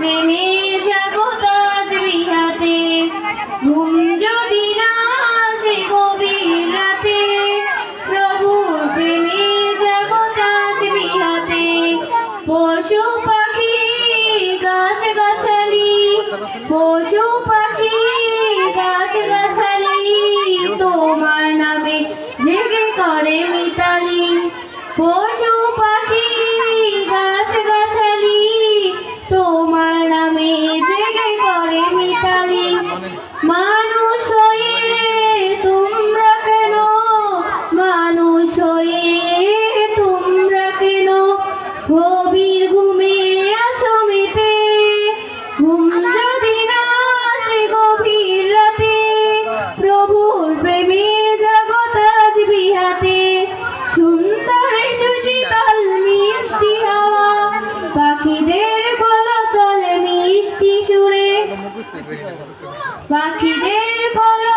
প্রেমে জগৎ আজ বিহাতে, ঘুম যদি না আসে গভীর রাতে, প্রভুর প্রেমে জগৎ আজ বিহাতে। পশু পাখি গাছ গাছালি, পশু পাখি গাছ গাছালি, তোমার নামে জেগে করে মিতালি। পশু পাখি গাছ গাছালি, তোমার নামে জেগে করে মিতালি। মানুষ হয়ে তোমরা কেন, মানুষ হয়ে তোমরা কেন গভীর ঘুমে আছো মেতে, ঘুম যদি না আসে গভীর রাতে, প্রভুর প্রেমে জগৎ আজ বিহাতে। সুন্দর সুশীতল মিষ্টি হাওয়া, পাখিদের কলতান মিষ্টি সুরে, পাখিদের কলতান